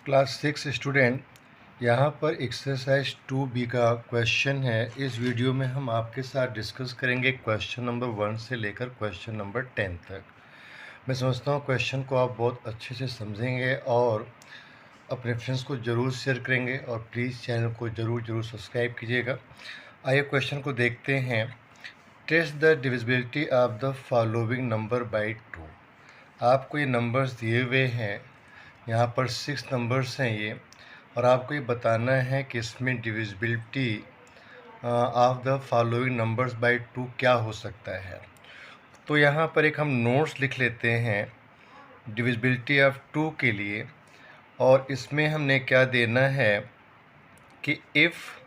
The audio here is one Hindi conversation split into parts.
क्लास 6 स्टूडेंट, यहाँ पर एक्सरसाइज 2B का क्वेश्चन है। इस वीडियो में हम आपके साथ डिस्कस करेंगे क्वेश्चन नंबर 1 से लेकर क्वेश्चन नंबर 10 तक। मैं समझता हूँ क्वेश्चन को आप बहुत अच्छे से समझेंगे और अपने फ्रेंड्स को ज़रूर शेयर करेंगे और प्लीज़ चैनल को ज़रूर सब्सक्राइब कीजिएगा। आइए क्वेश्चन को देखते हैं। Test the divisibility of the following number by 2। आपको ये नंबर्स दिए हुए हैं, यहाँ पर 6 नंबर्स हैं ये, और आपको ये बताना है कि इसमें divisibility of the following numbers by 2 क्या हो सकता है। तो यहाँ पर एक हम नोट्स लिख लेते हैं डिविजिबिलिटी ऑफ 2 के लिए, और इसमें हमने क्या देना है कि if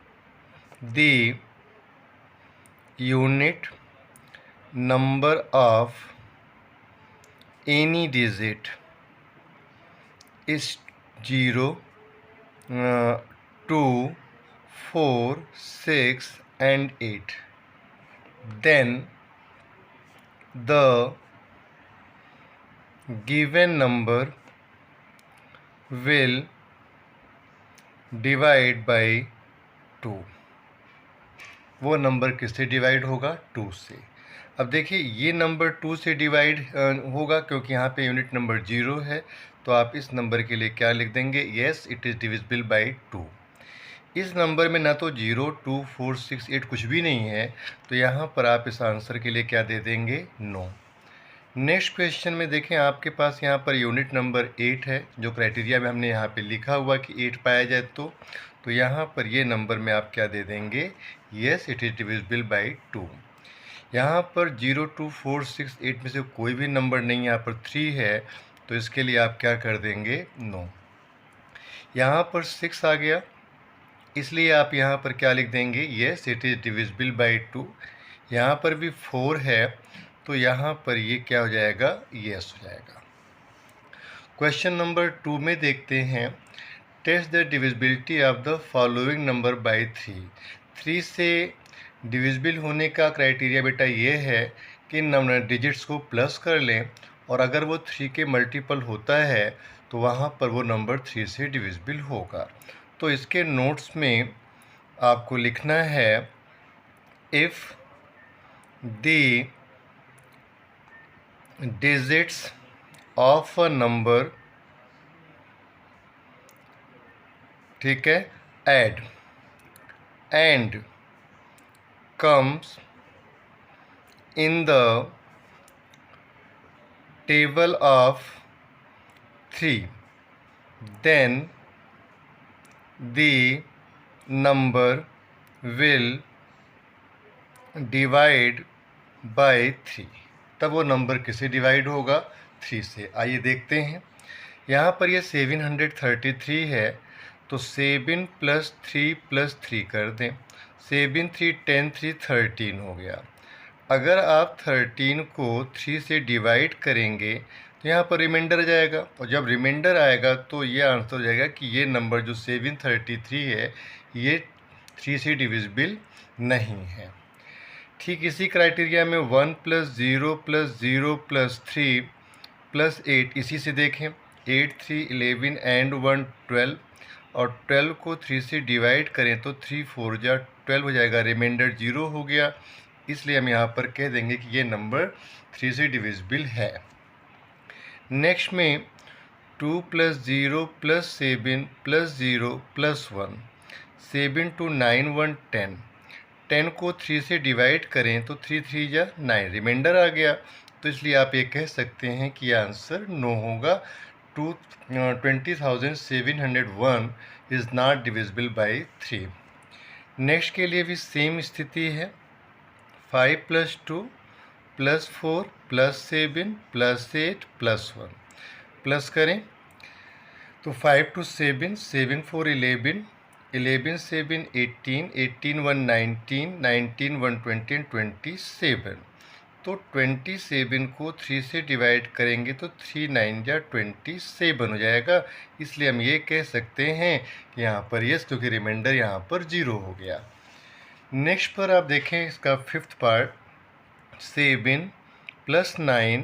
the unit number of any digit is 0, 2, 4, 6 and 8, then the given number will divide by 2। वो नंबर किससे डिवाइड होगा? 2 से। अब देखिए ये नंबर 2 से डिवाइड होगा क्योंकि यहाँ पे यूनिट नंबर 0 है, तो आप इस नंबर के लिए क्या लिख देंगे? Yes, it is divisible by 2। इस नंबर में ना तो 0, 2, 4, 6, 8 कुछ भी नहीं है, तो यहाँ पर आप इस आंसर के लिए क्या दे देंगे? नो। नेक्स्ट क्वेश्चन में देखें, आपके पास यहाँ पर यूनिट नंबर 8 है, जो क्राइटेरिया में हमने यहाँ पे लिखा हुआ कि 8 पाया जाए तो यहाँ पर ये नंबर में आप क्या दे देंगे? Yes, it is divisible by 2। यहाँ पर 0, 2, 4, 6, 8 में से कोई भी नंबर नहीं, यहाँ पर 3 है, तो इसके लिए आप क्या कर देंगे? नो। यहाँ पर 6 आ गया, इसलिए आप यहाँ पर क्या लिख देंगे? Yes, it is divisible by 2। यहाँ पर भी 4 है, तो यहाँ पर ये क्या हो जाएगा? येस हो जाएगा। क्वेश्चन नंबर 2 में देखते हैं। Test the divisibility of the following number by 3। 3 से डिविजिबल होने का क्राइटेरिया बेटा ये है कि नंबर डिजिट्स को प्लस कर लें, और अगर वो 3 के मल्टीपल होता है तो वहाँ पर वो नंबर 3 से डिविजिबल होगा। तो इसके नोट्स में आपको लिखना है if the digits of a number, ठीक है, add and comes in the table of 3, then the number will divide by 3। तब वो नंबर किससे डिवाइड होगा? 3 से। आइए देखते हैं। यहाँ पर ये 733 है, तो 7 + 3 + 3 कर दें। 7, 3, 10, 3, 13 हो गया। अगर आप 13 को 3 से डिवाइड करेंगे तो यहाँ पर रिमाइंडर आ जाएगा, और जब रिमाइंडर आएगा तो ये आंसर हो जाएगा कि ये नंबर जो 733 है ये 3 से डिविजिबल नहीं है। ठीक इसी क्राइटेरिया में 1 + 0 + 0 + 3 + 8, इसी से देखें 8, 3, 11 and 1, 12, और 12 को 3 से डिवाइड करें तो 3, 4 जा 12 हो जाएगा, रिमाइंडर 0 हो गया, इसलिए हम यहाँ पर कह देंगे कि ये नंबर 3 से डिविजिबल है। नेक्स्ट में 2 + 0 + 7 + 0 + 1, 7, 2, 9, 1, 10, 10 को 3 से डिवाइड करें तो 3, 3 जा 9, रिमाइंडर आ गया, तो इसलिए आप ये कह सकते हैं कि आंसर नो होगा। 20,701 is not divisible by 3। Next के लिए भी सेम स्थिति है। 5 + 2 + 4 + 7 + 8 + 1, प्लस करें तो 5 to 7, 7, 4, 11, 11, 7, 18, 18, 1, 19, 19, 1, 20 and 27। तो 27 को 3 से डिवाइड करेंगे तो 3, 9 जा 27 हो जाएगा, इसलिए हम ये कह सकते हैं कि यहाँ पर यस, क्योंकि रिमाइंडर यहाँ पर 0 हो गया। नेक्स्ट पर आप देखें इसका 5th पार्ट, 7 + 9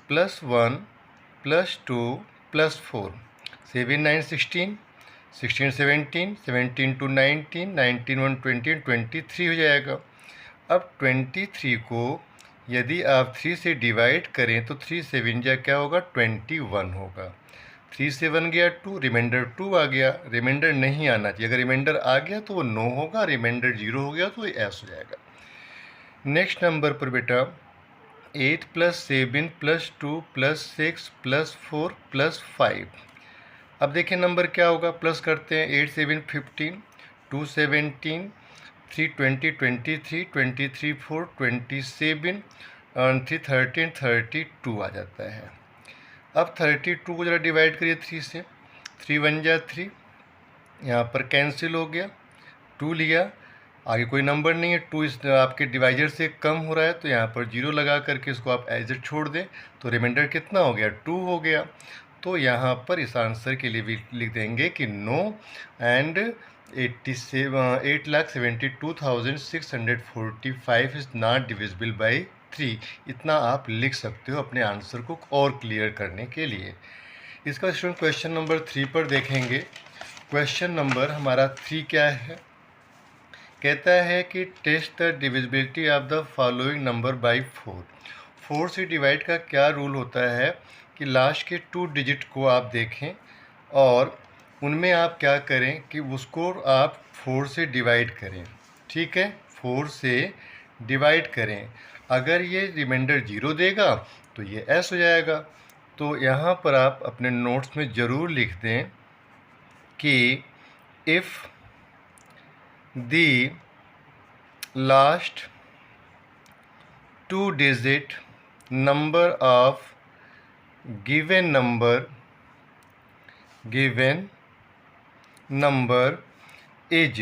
+ 1 + 2 + 4, 7 9 16, 16 17, 17 2 19, 19 1 20, 23 हो जाएगा। अब 23 को यदि आप 3 से डिवाइड करें तो 3 7 जा क्या होगा 21 होगा। 3 से 1 गया 2, रिमाइंडर 2 आ गया। रिमाइंडर नहीं आना चाहिए, अगर रिमाइंडर आ गया तो वो 9 होगा, रिमाइंडर 0 हो गया तो ये एस हो जाएगा। नेक्स्ट नंबर पर बेटा 8 + 7 + 2 + 6 + 4 + 5। अब देखिए नंबर क्या होगा, प्लस करते हैं। 8 7 15, 2 17, 3 20 23, 23 4 27 और 3 13 32 आ जाता है। अब 32 को ज़रा डिवाइड करिए 3 से। 3 1 जा 3, यहाँ पर कैंसिल हो गया, 2 लिया, आगे कोई नंबर नहीं है, 2 इस आपके डिवाइजर से कम हो रहा है तो यहाँ पर 0 लगा करके इसको आप एज इट छोड़ दें तो रिमाइंडर कितना हो गया 2 हो गया। तो यहाँ पर इस आंसर के लिए भी लिख देंगे कि no and 8,72,645 is not divisible by 3। इतना आप लिख सकते हो अपने आंसर को और क्लियर करने के लिए। इसका स्टूडेंट क्वेश्चन नंबर 3 पर देखेंगे। क्वेश्चन नंबर हमारा 3 क्या है, कहता है कि test the divisibility of the following number by 4। 4 से डिवाइड का क्या रूल होता है कि लास्ट के 2 डिजिट को आप देखें और उनमें आप क्या करें कि उसको आप 4 से डिवाइड करें। ठीक है, 4 से डिवाइड करें। अगर ये रिमाइंडर 0 देगा तो ये एस हो जाएगा। तो यहाँ पर आप अपने नोट्स में ज़रूर लिख दें कि if the last 2 digit number of given number is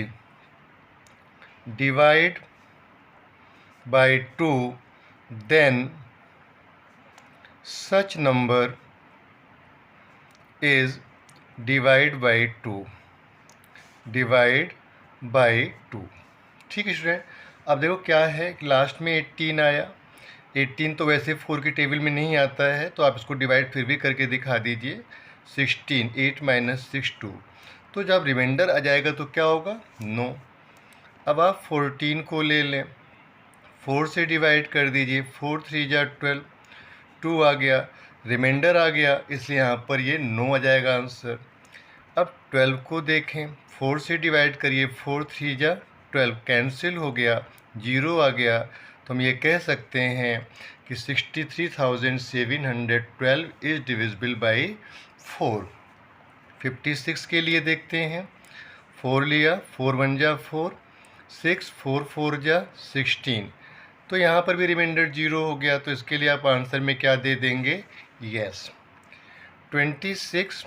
divide by 2, then such number is divide by 2, divide by 2। ठीक है स्टूडेंट, अब देखो क्या है कि लास्ट में 18 आया। 18 तो वैसे 4 की टेबल में नहीं आता है तो आप इसको डिवाइड फिर भी करके दिखा दीजिए। 16, 8 - 6 2, तो जब रिमाइंडर आ जाएगा तो क्या होगा 9। अब आप 14 को ले लें, 4 से डिवाइड कर दीजिए। 4 3 जा 12, 2 आ गया, रिमाइंडर आ गया, इसलिए यहाँ पर ये 9 आ जाएगा आंसर। अब 12 को देखें, 4 से डिवाइड करिए। 4 3 जा 12, कैंसिल हो गया, 0 आ गया, तो हम ये कह सकते हैं कि 63,712 इज़ डिविजिबल बाई 4। 56 के लिए देखते हैं। 4 लिया, 4 1 जा 4, 6 4 4 जा 16, तो यहाँ पर भी रिमाइंडर 0 हो गया, तो इसके लिए आप आंसर में क्या दे देंगे, यस। 26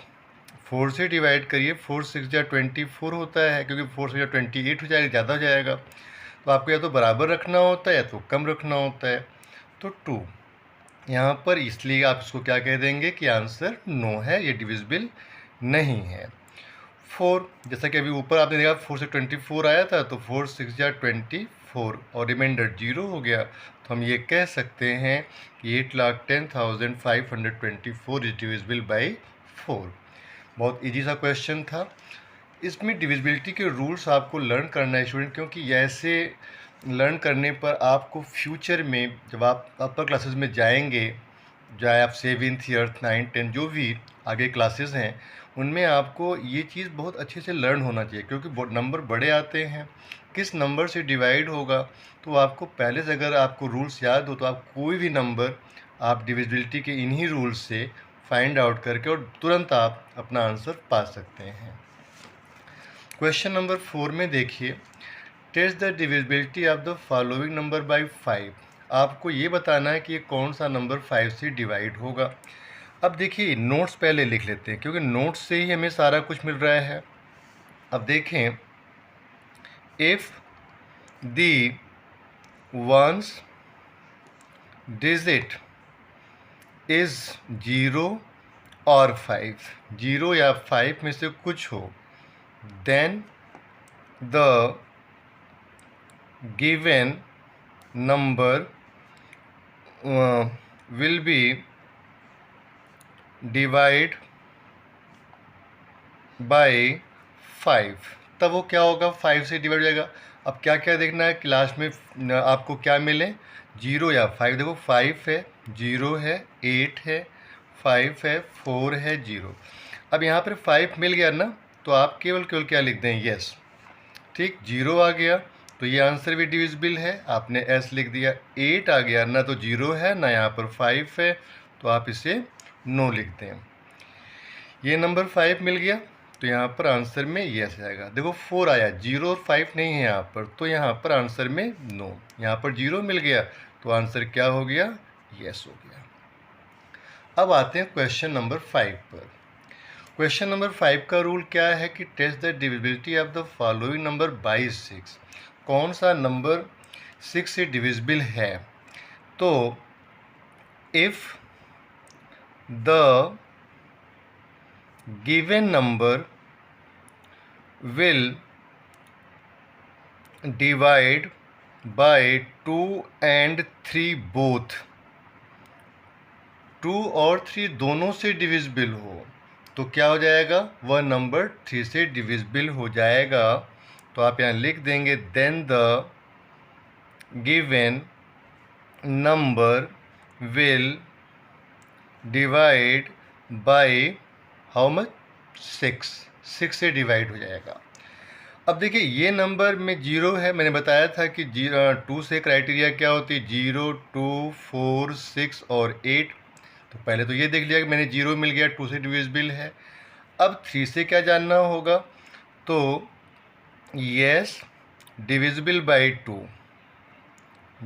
4 से डिवाइड करिए। 4 6 जा 24 होता है, क्योंकि 4 से 28 हो जाएगा, ज़्यादा हो जाएगा, तो आपको या तो बराबर रखना होता है या तो कम रखना होता है। तो 2 यहाँ पर, इसलिए आप इसको क्या कह देंगे कि आंसर नो है, ये डिविजिबल नहीं है। 4, जैसा कि अभी ऊपर आपने देखा 4 से 24 आया था, तो 4 6 जा 24 और रिमाइंडर 0 हो गया, तो हम ये कह सकते हैं कि 8,10,524 इज डिविजिबल बाई 4। बहुत इजी सा क्वेश्चन था। इसमें डिविजिबिलिटी के रूल्स आपको लर्न करना है स्टूडेंट, क्योंकि ऐसे लर्न करने पर आपको फ्यूचर में जब आप अपर क्लासेस में जाएंगे, चाहे आप 7th 8th 9th 10th जो भी आगे क्लासेस हैं, उनमें आपको ये चीज़ बहुत अच्छे से लर्न होना चाहिए, क्योंकि नंबर बड़े आते हैं, किस नंबर से डिवाइड होगा, तो आपको पहले से अगर आपको रूल्स याद हो तो आप कोई भी नंबर आप डिविजिबिलिटी के इन्हीं रूल्स से फाइंड आउट करके और तुरंत आप अपना आंसर पा सकते हैं। क्वेश्चन नंबर 4 में देखिए, test the divisibility of the following number by 5। आपको ये बताना है कि ये कौन सा नंबर 5 से डिवाइड होगा। अब देखिए नोट्स पहले लिख लेते हैं, क्योंकि नोट्स से ही हमें सारा कुछ मिल रहा है। अब देखें, if the ones digit is 0 और 5, 0 या 5 में से कुछ हो, then the given number will be divide by 5, तब वो क्या होगा, 5 से डिवाइड हो जाएगा। अब क्या क्या देखना है, क्लास में आपको क्या मिले, 0 या 5। देखो 5 है, 0 है, 8 है, 5 है, 4 है, 0। अब यहाँ पर 5 मिल गया ना, तो आप केवल केवल क्या लिख दें, यस। ठीक, 0 आ गया तो ये आंसर भी डिविजिबल है, आपने एस लिख दिया। 8 आ गया ना, तो 0 है ना, यहाँ पर 5 है, तो आप इसे नो लिख दें। ये नंबर 5 मिल गया तो यहाँ पर आंसर में यस आएगा। देखो 4 आया, 0 और 5 नहीं है यहाँ पर, तो यहाँ पर आंसर में नो। यहाँ पर 0 मिल गया तो आंसर क्या हो गया, यस हो गया। अब आते हैं क्वेश्चन नंबर 5 पर। क्वेश्चन नंबर 5 का रूल क्या है कि test the divisibility of the following number by 6। कौन सा नंबर 6 से डिविजिबल है। तो if the given number will divide by 2 and 3 both, 2 और 3 दोनों से डिविजिबल हो, तो क्या हो जाएगा, वह नंबर 3 से डिविजिबल हो जाएगा। तो आप यहाँ लिख देंगे then the given number will divide by how much, 6 से डिवाइड हो जाएगा। अब देखिए ये नंबर में 0 है, मैंने बताया था कि 2 से क्राइटेरिया क्या होती है, 0, 2, 4, 6 और 8। तो पहले तो ये देख लिया कि मैंने 0 मिल गया, 2 से डिविजिबल है। अब 3 से क्या जानना होगा, तो yes divisible by 2,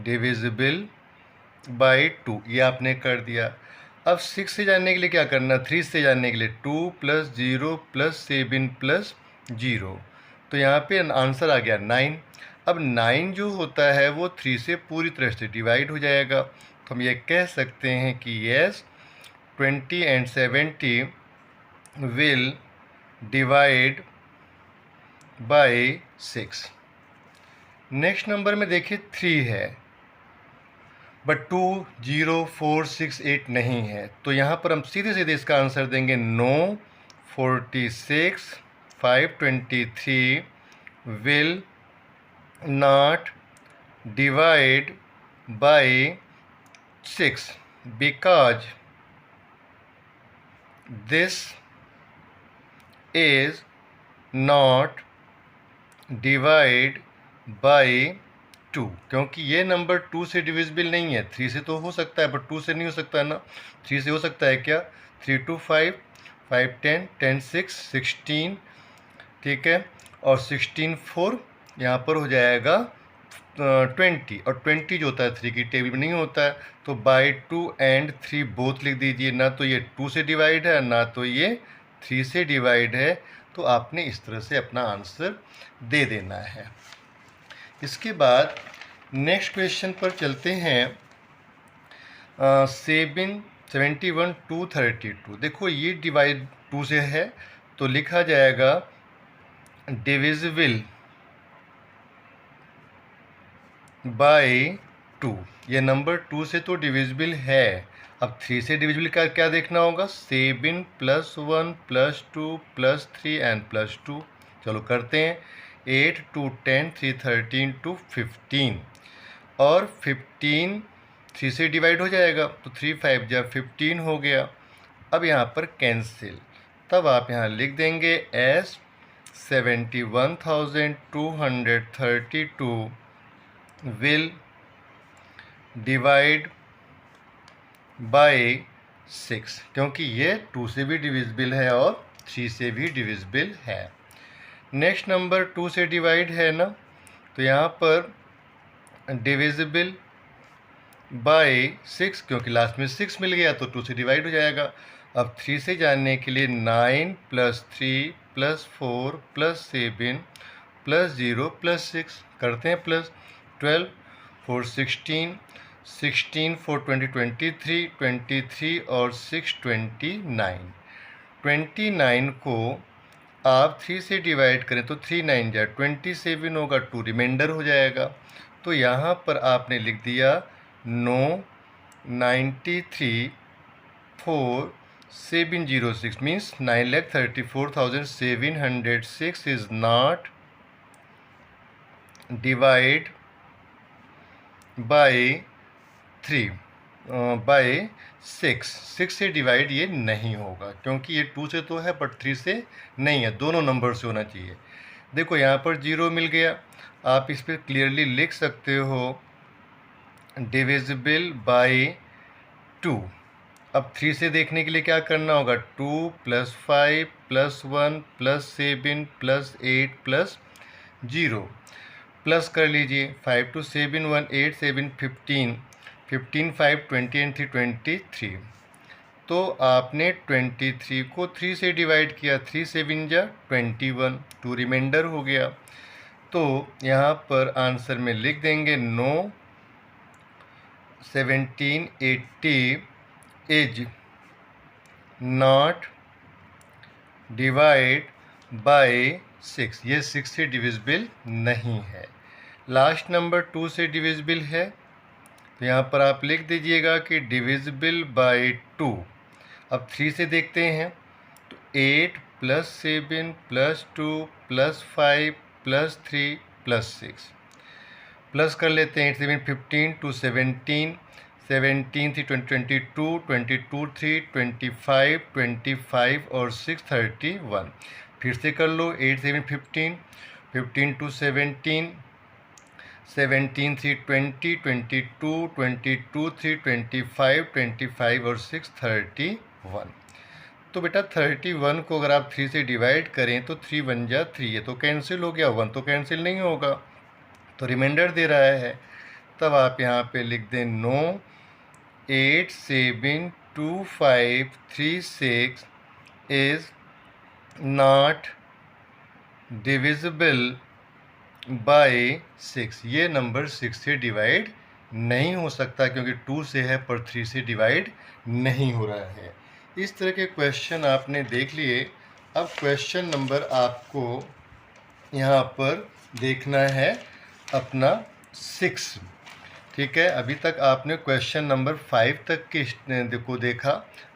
divisible by 2 ये आपने कर दिया। अब 6 से जानने के लिए क्या करना, 3 से जानने के लिए 2 + 0 + 7 + 0, तो यहाँ पे आंसर आ गया 9। अब 9 जो होता है वो 3 से पूरी तरह से डिवाइड हो जाएगा, तो हम ये कह सकते हैं कि yes 20 and 70 will divide by 6। Next number में देखिए 3 है, बट 2, 0, 4, 6, 8 नहीं है, तो यहाँ पर हम सीधे सीधे इसका आंसर देंगे no 46, 523 will not divide by 6 because this is not divide by 2, क्योंकि ये नंबर 2 से डिविजिबल नहीं है। 3 से तो हो सकता है बट 2 से नहीं हो सकता है ना। 3 से हो सकता है क्या, 3 2 5, 5 10, 10 6, 16, ठीक है, और 16 4 यहाँ पर हो जाएगा 20, और 20 जो होता है 3 की टेबल में नहीं होता है, तो बाय 2 and 3 बोथ लिख दीजिए। ना तो ये 2 से डिवाइड है ना तो ये 3 से डिवाइड है, तो आपने इस तरह से अपना आंसर दे देना है। इसके बाद नेक्स्ट क्वेश्चन पर चलते हैं। 71 2 32, देखो ये डिवाइड 2 से है तो लिखा जाएगा डिविजिबल बाय 2। ये नंबर 2 से तो डिविजिबल है। अब 3 से डिविजिबल का क्या देखना होगा, 7 + 1 + 2 + 3 and +2। चलो करते हैं, 8 2 10 3 13 2 15, और 15 3 से डिवाइड हो जाएगा तो 3 5 जा 15 हो गया। अब यहाँ पर कैंसिल, तब आप यहाँ लिख देंगे एस 71,232 विल डिवाइड बाय 6, क्योंकि ये 2 से भी डिविजिबल है और 3 से भी डिविजिबल है। नेक्स्ट नंबर 2 से डिवाइड है ना, तो यहाँ पर डिविजिबल बाय 6, क्योंकि लास्ट में 6 मिल गया तो 2 से डिवाइड हो जाएगा। अब 3 से जानने के लिए 9 + 3 + 4 + 7 + 0 + 6 करते हैं, प्लस 12 4 16, 16 4 20 23, 23 और 6 29। 29 को आप 3 से डिवाइड करें तो 3 9 जा 27 होगा, 2 रिमाइंडर हो जाएगा। तो यहाँ पर आपने लिख दिया no 93 4 706 means 9,34,706 is not divide by 3 bye 6 से डिवाइड ये नहीं होगा, क्योंकि ये 2 से तो है बट 3 से नहीं है, दोनों नंबर से होना चाहिए। देखो यहाँ पर 0 मिल गया, आप इस पर क्लियरली लिख सकते हो डिविजिबल बाय 2। अब 3 से देखने के लिए क्या करना होगा, 2 + 5 + 1 + 7 + 8 + 0 प्लस कर लीजिए। 5 2 7 1 8 7 15 15 5 20 and 3 23। तो आपने 23 को 3 से डिवाइड किया, 3 7 जा 21, 2 रिमाइंडर हो गया। तो यहाँ पर आंसर में लिख देंगे no 1780 is not divide by 6, ये 6 से डिविजिबल नहीं है। लास्ट नंबर 2 से डिविजिबल है, तो यहाँ पर आप लिख दीजिएगा कि डिविजिबल बाय 2। अब 3 से देखते हैं, तो 8 + 7 + 2 + 5 + 3 + 6 प्लस कर लेते हैं। 8 7 15 2 17 17 3 22 22 3 25 25 और 6 31। फिर से कर लो। 8 7 15 15 2 17 17 3 20 22 22 3 25 25 और 6 31। तो बेटा 31 को अगर आप 3 से डिवाइड करें तो 3 1 जा 3, ये तो कैंसिल हो गया, 1 तो कैंसिल नहीं होगा, तो रिमाइंडर दे रहा है। तब आप यहाँ पे लिख दें no 8 7 2 5 3 6 is not divisible by 6। ये नंबर 6 से डिवाइड नहीं हो सकता, क्योंकि 2 से है पर 3 से डिवाइड नहीं हो रहा है। इस तरह के क्वेश्चन आपने देख लिए। अब क्वेश्चन नंबर आपको यहाँ पर देखना है अपना 6। ठीक है, अभी तक आपने क्वेश्चन नंबर 5 तक के को देखा,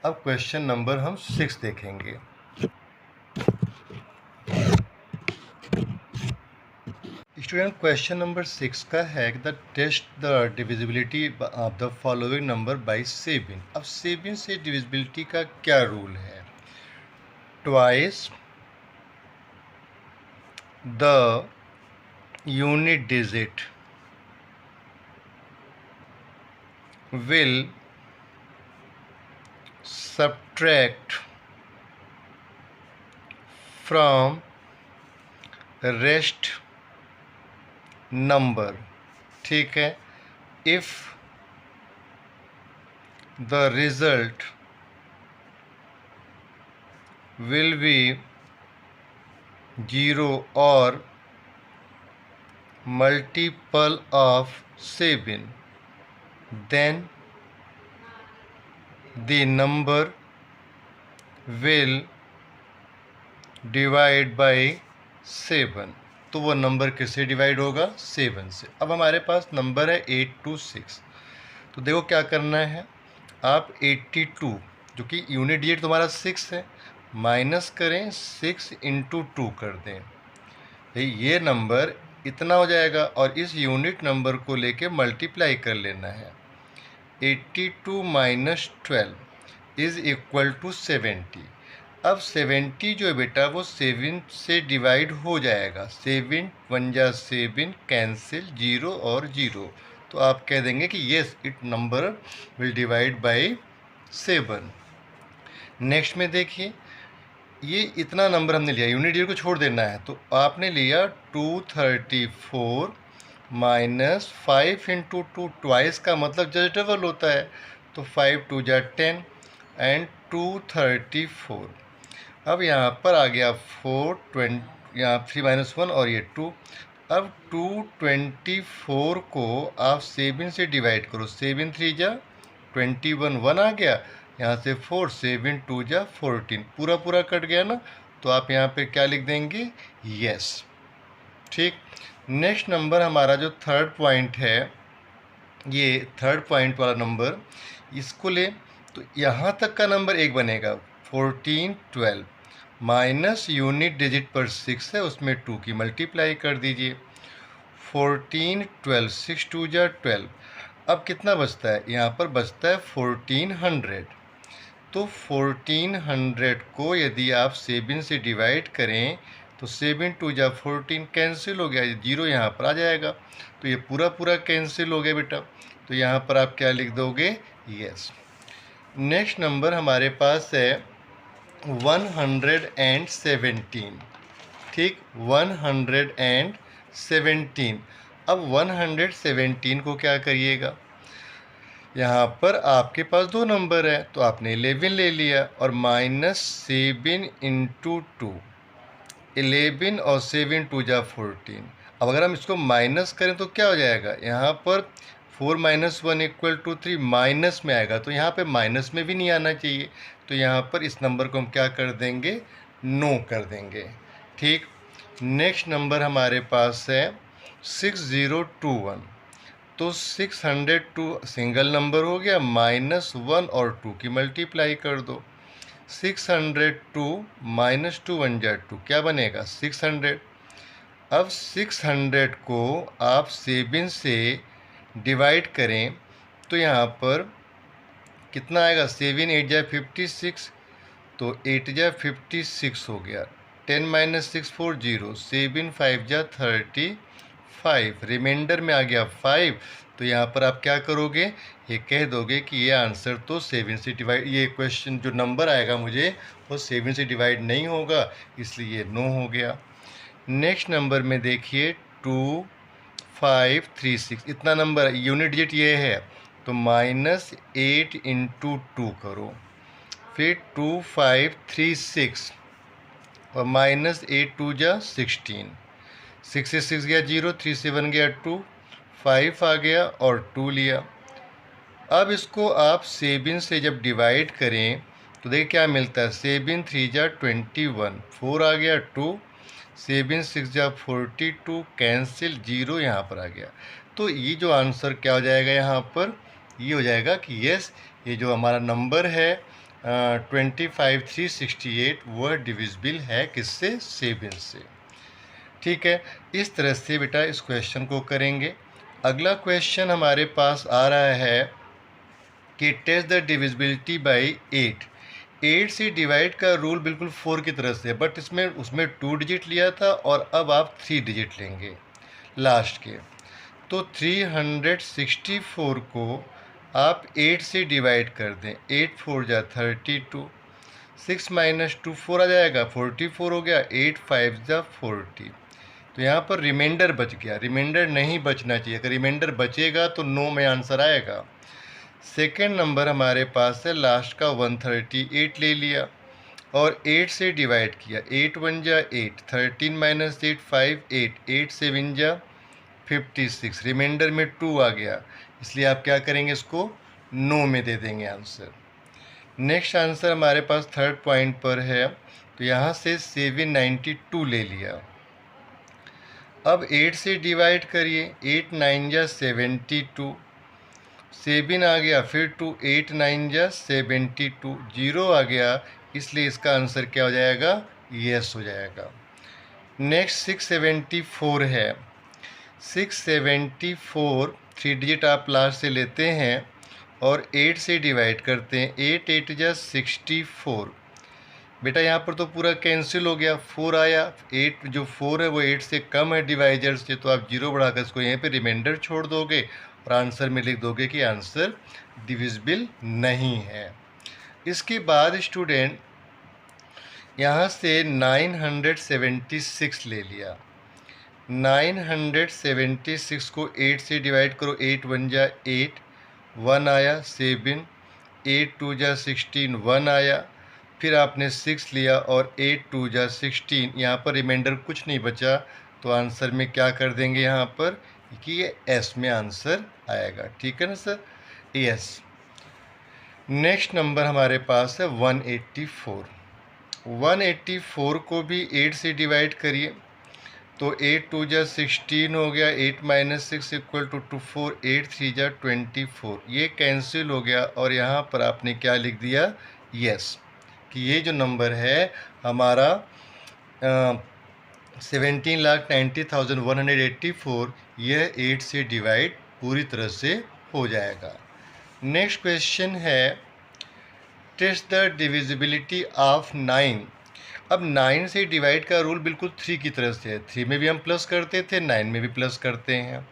अब क्वेश्चन नंबर हम 6 देखेंगे। स्टूडेंट, क्वेश्चन नंबर 6 का है कि the test the divisibility of the following number by 7। अब 7 से डिविजिबिलिटी का क्या रूल है? Twice the unit digit will subtract from rest number। ठीक है, if the result will be 0 or multiple of 7, then the number will divide by 7। तो वो नंबर किससे डिवाइड होगा? 7 से। अब हमारे पास नंबर है 826। तो देखो क्या करना है, आप 82 जो कि यूनिट डिजिट तुम्हारा 6 है, माइनस करें 6 × 2 कर दें, ये नंबर इतना हो जाएगा, और इस यूनिट नंबर को लेके मल्टीप्लाई कर लेना है। 82 - 12 इज़ इक्वल टू 70। अब 70 जो है बेटा वो 7 से डिवाइड हो जाएगा। 7 1 जा 7 कैंसिल, 0 और 0, तो आप कह देंगे कि yes it number will divide bye 7। Next में देखिए, ये इतना नंबर हमने लिया, यूनिट डिजिट को छोड़ देना है, तो आपने लिया 234 - 5 × 2, ट्वाइस का मतलब जस्ट डबल होता है, तो 5 2 जा 10 एंड 234। अब यहाँ पर आ गया 4 20, यहाँ 3 - 1 और ये 2। अब 224 को आप 7 से डिवाइड करो, 7 3 जा 21, 1 आ गया, यहाँ से 4 7 2 जा 14, पूरा पूरा कट गया ना, तो आप यहाँ पे क्या लिख देंगे? यस। ठीक, नेक्स्ट नंबर हमारा जो थर्ड पॉइंट है, ये थर्ड पॉइंट वाला नंबर, इसको ले तो यहाँ तक का नंबर 1 बनेगा। 14, 12 माइनस यूनिट डिजिट पर 6 है, उसमें 2 की मल्टीप्लाई कर दीजिए। 14, 12 6 2 जा 12। अब कितना बचता है? यहाँ पर बचता है 1400। तो 1400 को यदि आप 7 से डिवाइड करें तो 7 2 जा 14 कैंसिल हो गया, जीरो यहाँ पर आ जाएगा। तो ये पूरा पूरा कैंसिल हो गया बेटा। तो यहाँ पर आप क्या लिख दोगे? यस। नेक्स्ट नंबर हमारे पास है 117। ठीक, 117। अब 117 को क्या करिएगा? यहाँ पर आपके पास दो नंबर है तो आपने 11 ले लिया और -7 × 2। 11 और 7 2 जा 14। अब अगर हम इसको माइनस करें तो क्या हो जाएगा? यहाँ पर 4 - 1 = 3 माइनस में आएगा, तो यहाँ पे माइनस में भी नहीं आना चाहिए। तो यहाँ पर इस नंबर को हम क्या कर देंगे? नो कर देंगे। ठीक, नेक्स्ट नंबर हमारे पास है 6021। तो 602 सिंगल नंबर हो गया, -1 और 2 की मल्टीप्लाई कर दो। 602 -2 1 जा 2, क्या बनेगा? 600। अब 600 को आप 7 से डिवाइड करें तो यहाँ पर कितना आएगा? 7 8 जा 56, तो 8 जा 56 हो गया। 10 - 6 4 0, 7 5 जा 35, रिमाइंडर में आ गया 5। तो यहाँ पर आप क्या करोगे? ये कह दोगे कि ये आंसर तो 7 से डिवाइड, ये क्वेश्चन जो नंबर आएगा मुझे वो 7 से डिवाइड नहीं होगा, इसलिए ये नो हो गया। नेक्स्ट नंबर में देखिए 2536, इतना नंबर यूनिट डिजिट ये है, तो -8 × 2 करो, फिर 2536 और -8 2 जा 16, 6 से 6 गया 0, 3 से 1 गया 2, 5 आ गया और 2 लिया। अब इसको आप 7 से जब डिवाइड करें तो देखिए क्या मिलता है? 7 3 जा 21, 4 आ गया 2, 7 6 जा 42, कैंसिल, 0 यहाँ पर आ गया। तो ये जो आंसर क्या हो जाएगा यहाँ पर? ये हो जाएगा कि यस, ये जो हमारा नंबर है 25368 वह डिविजिबल है किससे? 7 से। ठीक है, इस तरह से बेटा इस क्वेश्चन को करेंगे। अगला क्वेश्चन हमारे पास आ रहा है कि टेस्ट द डिविजिबिलिटी बाय 8। 8 से डिवाइड का रूल बिल्कुल 4 की तरह से है, बट उसमें 2 डिजिट लिया था और अब आप 3 डिजिट लेंगे लास्ट के। तो 364 को आप 8 से डिवाइड कर दें, 8 4 जा 32, 6 - 2 4 आ जाएगा, 44 हो गया, 8 5 जा 40। तो यहाँ पर रिमाइंडर बच गया, रिमाइंडर नहीं बचना चाहिए, अगर रिमाइंडर बचेगा तो नो में आंसर आएगा। सेकेंड नंबर हमारे पास है लास्ट का 138 ले लिया और 8 से डिवाइड किया, 8 1 जा 8, 13 - 8 5 8, 8 7 जा 56, रिमाइंडर में 2 आ गया, इसलिए आप क्या करेंगे? इसको नो में दे देंगे आंसर। नेक्स्ट आंसर हमारे पास थर्ड पॉइंट पर है, तो यहाँ से 792 ले लिया। अब 8 से डिवाइड करिए, 8 9 जा 72, 7 आ गया, फिर 2, 8 9 जा 72, 0 आ गया, इसलिए इसका आंसर क्या हो जाएगा? यस हो जाएगा। नेक्स्ट 674 है। 674 3 डिजिट आप लास्ट से लेते हैं और 8 से डिवाइड करते हैं, 8 8 जा 64। बेटा यहाँ पर तो पूरा कैंसिल हो गया, 4 आया, 8 जो 4 है वो 8 से कम है डिवाइजर से, तो आप 0 बढ़ाकर इसको यहीं पे रिमाइंडर छोड़ दोगे और आंसर में लिख दोगे कि आंसर डिविजिबल नहीं है। इसके बाद स्टूडेंट यहाँ से 976 ले लिया। 976 को 8 से डिवाइड करो, 8 1 जा 8, 1 आया, 7, 8 2 जा 16, 1 आया, फिर आपने 6 लिया और 8 2 जा 16, यहाँ पर रिमाइंडर कुछ नहीं बचा, तो आंसर में क्या कर देंगे यहाँ पर कि ये एस में आंसर आएगा। ठीक है ना सर? यस। नेक्स्ट नंबर हमारे पास है 184। 184 को भी 8 से डिवाइड करिए, तो 8 2 जा 16 हो गया, 8 माइनस 6 इक्वल टू 4, 8 3 जा 24, ये कैंसिल हो गया और यहाँ पर आपने क्या लिख दिया, यस, कि ये जो नंबर है हमारा 17,90,184, यह 8 से डिवाइड पूरी तरह से हो जाएगा। नेक्स्ट क्वेश्चन है टेस्ट द डिविजिबिलिटी ऑफ 9। अब 9 से डिवाइड का रूल बिल्कुल 3 की तरह से है। 3 में भी हम प्लस करते थे, 9 में भी प्लस करते हैं।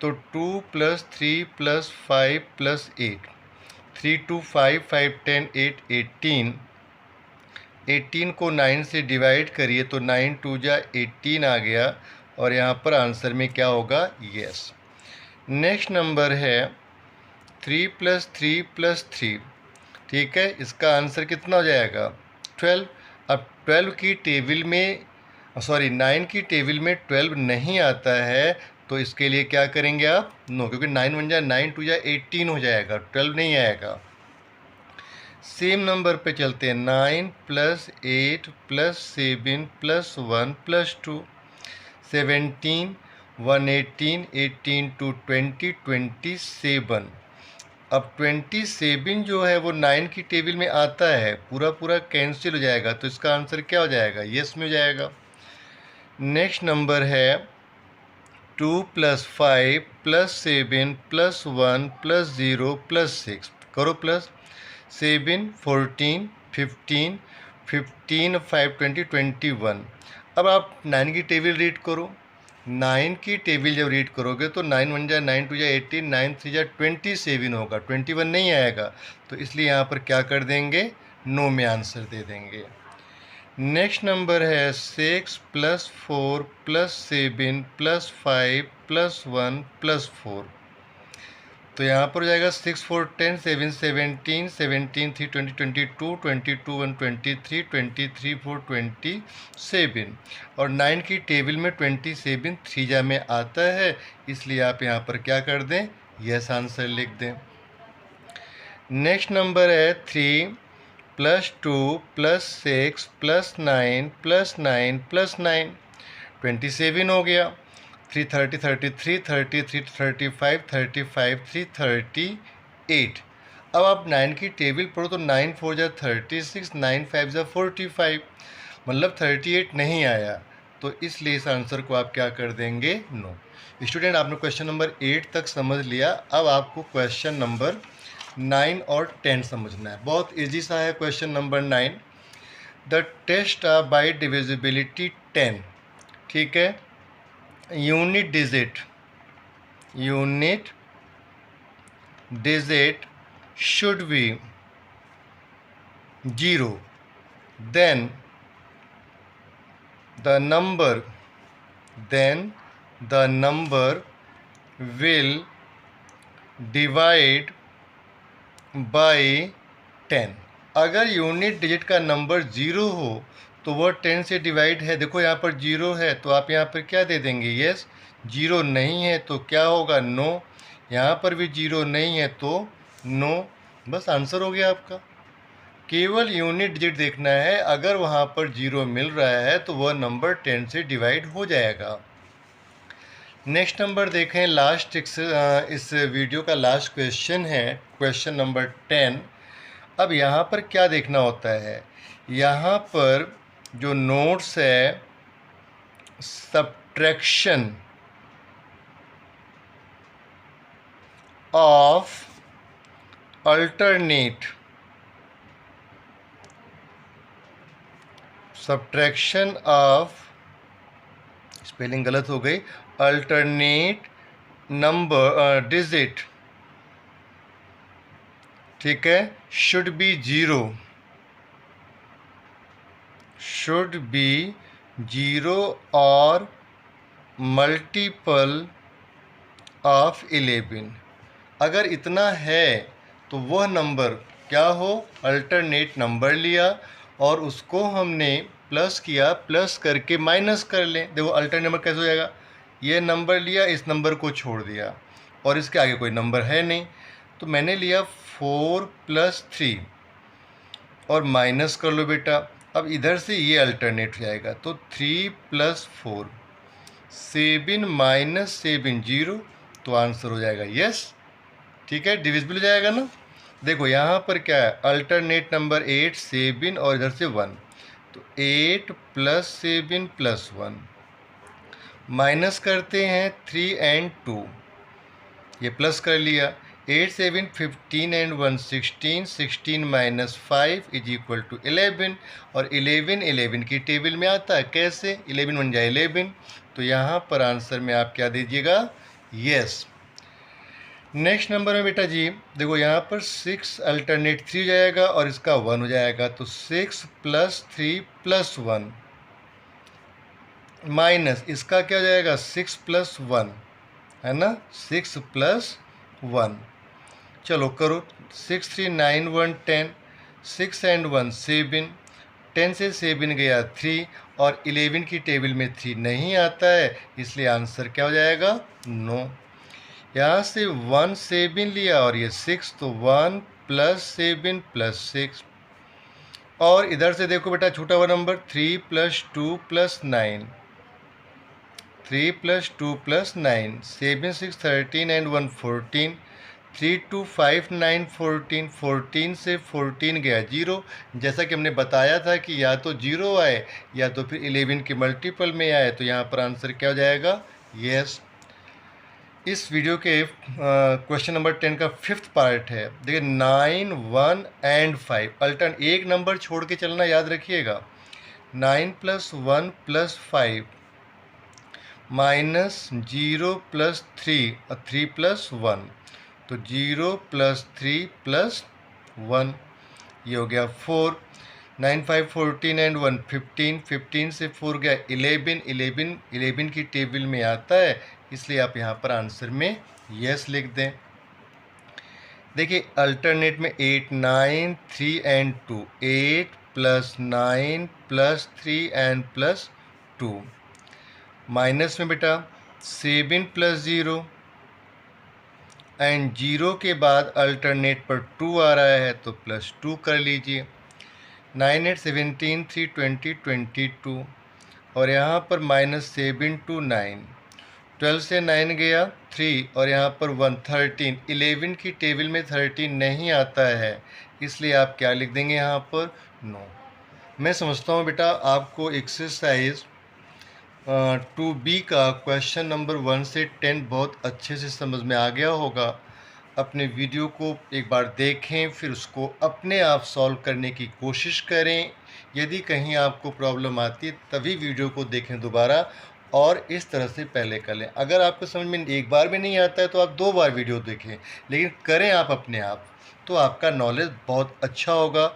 तो 2 + 3 + 5 + 8, 3 2 5 5 10 8 18, 18 को 9 से डिवाइड करिए तो 9 2 जा 18 आ गया और यहाँ पर आंसर में क्या होगा, यस। नेक्स्ट नंबर है 3 + 3 + 3, ठीक है, इसका आंसर कितना हो जाएगा, 12। अब 12 की टेबल में 9 की टेबल में 12 नहीं आता है, तो इसके लिए क्या करेंगे आप, नो, क्योंकि 9 1 जा 9 2 जा 18 हो जाएगा, 12 नहीं आएगा। सेम नंबर पे चलते हैं, 9 + 8 + 7 + 1 + 2, 17 118 18 2 20 27। अब 27 जो है वो 9 की टेबल में आता है, पूरा पूरा कैंसिल हो जाएगा, तो इसका आंसर क्या हो जाएगा, यस में हो जाएगा। नेक्स्ट नंबर है 2 + 5 + 7 + 1 + 0 + 6, करो प्लस, 7 14 15 15 5 20 21। अब आप 9 की टेबल रीड करो, 9 की टेबल जब रीड करोगे तो 9 1 जा 9 2 जा 18, 9 3 जा 27 होगा, 21 नहीं आएगा, तो इसलिए यहाँ पर क्या कर देंगे, नो में आंसर दे देंगे। नेक्स्ट नंबर है 6 + 4 + 7 + 5 + 1 + 4, तो यहाँ पर हो जाएगा 6 4 10 7 17 17 3 20 22 22 1 23 23 4 27, और 9 की टेबल में 27 3 जा में आता है, इसलिए आप यहाँ पर क्या कर दें, यस आंसर लिख दें। नेक्स्ट नंबर है 3 + 2 + 6 + 9 + 9 + 9, 27 हो गया, 3 30 33 33 35 35 3 38। अब आप 9 की टेबल पढ़ो तो 9 4 जा 36, 9 5 जा 45, मतलब 38 नहीं आया, तो इसलिए इस आंसर को आप क्या कर देंगे, नो। स्टूडेंट, आपने क्वेश्चन नंबर 8 तक समझ लिया, अब आपको क्वेश्चन नंबर 9 और 10 समझना है। बहुत इजी सा है question number 9। The test of by divisibility 10, ठीक है, unit digit should be 0, then the number will divide by 10। अगर यूनिट डिजिट का नंबर 0 हो तो वह 10 से डिवाइड है। देखो यहाँ पर 0 है तो आप यहाँ पर क्या दे देंगे, यस। 0 नहीं है तो क्या होगा, नो। यहाँ पर भी 0 नहीं है तो नो, बस आंसर हो गया आपका। केवल यूनिट डिजिट देखना है, अगर वहाँ पर 0 मिल रहा है तो वह नंबर 10 से डिवाइड हो जाएगा। नेक्स्ट नंबर देखें, लास्ट इस वीडियो का लास्ट क्वेश्चन है, क्वेश्चन नंबर 10। अब यहाँ पर क्या देखना होता है, यहाँ पर जो नोट्स है, subtraction of alternate, subtraction of, spelling गलत हो गई, अल्टरनेट नंबर डिजिट, ठीक है, शुड बी 0 और मल्टीपल ऑफ 11। अगर इतना है तो वह नंबर क्या हो, अल्टरनेट नंबर लिया और उसको हमने प्लस किया, प्लस करके माइनस कर लें। देखो अल्टरनेट नंबर कैसे हो जाएगा, ये नंबर लिया, इस नंबर को छोड़ दिया और इसके आगे कोई नंबर है नहीं, तो मैंने लिया 4 + 3 और माइनस कर लो बेटा। अब इधर से ये अल्टरनेट हो जाएगा, तो 3 + 4, 7 माइनस 7 0, तो आंसर हो जाएगा यस। ठीक है, डिविजिबल हो जाएगा ना। देखो यहाँ पर क्या है, अल्टरनेट नंबर 8 7 और इधर से 1, तो 8 प्लस 7 प्लस 1, माइनस करते हैं 3 एंड 2, ये प्लस कर लिया। 8 7 15 and 1 16, 16 minus 5 is equal to 11, और 11 11 की टेबल में आता है, कैसे 11 बन जाए 11, तो यहाँ पर आंसर में आप क्या दीजिएगा, यस। नेक्स्ट नंबर में बेटा जी देखो यहाँ पर 6 अल्टरनेट 3 हो जाएगा और इसका 1 हो जाएगा, तो 6 प्लस 3 प्लस 1 माइनस इसका क्या हो जाएगा 6 प्लस 1, है ना, 6 प्लस 1। चलो करो, 6 3 9 1 10, 6 एंड 1 7, 10 से 7 गया 3, और 11 की टेबल में 3 नहीं आता है, इसलिए आंसर क्या हो जाएगा, नो। यहाँ से 1 7 लिया और ये 6, तो 1 प्लस 7 प्लस 6, और इधर से देखो बेटा छोटा हुआ number 3 plus 2 plus 9, 3 plus 2 plus 9, 7 6 13 and 1 14, 3 2 5 9 14, 14 से 14 गया 0, जैसा कि हमने बताया था कि या तो 0 आए या तो फिर 11 के मल्टीपल में आए, तो यहाँ पर आंसर क्या हो जाएगा, यस। इस वीडियो के क्वेश्चन नंबर 10 का 5th पार्ट है, देखिए 9 1 एंड 5, अल्टर्न एक नंबर छोड़ के चलना, याद रखिएगा। 9 प्लस 1 प्लस 5 माइनस 0 प्लस 3 और 3 प्लस 1, तो 0 प्लस 3 प्लस 1, ये हो गया 4। 9 5 14 एंड 1 15, 15 से 4 गया 11, 11 11 की टेबल में आता है, इसलिए आप यहाँ पर आंसर में यस लिख दें। देखिए अल्टरनेट में 8 9 3 and 2, 8 plus 9 plus 3 and plus 2, minus में बेटा 7 प्लस 0 एंड 0 के बाद अल्टरनेट पर 2 आ रहा है, तो प्लस 2 कर लीजिए। 9 8 17 3 20 22, और यहाँ पर माइनस 7 2 9, 12 से 9 गया 3, और यहाँ पर 1 13, 11 की टेबल में 13 नहीं आता है, इसलिए आप क्या लिख देंगे यहाँ पर, नो। मैं समझता हूँ बेटा आपको एक्सरसाइज 2B का क्वेश्चन नंबर 1 से 10 बहुत अच्छे से समझ में आ गया होगा। अपने वीडियो को एक बार देखें, फिर उसको अपने आप सॉल्व करने की कोशिश करें। यदि कहीं आपको प्रॉब्लम आती है तभी वीडियो को देखें दोबारा, और इस तरह से पहले कर लें। अगर आपको समझ में एक बार भी नहीं आता है तो आप 2 बार वीडियो देखें, लेकिन करें आप अपने आप, तो आपका नॉलेज बहुत अच्छा होगा।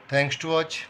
Thanks to watch.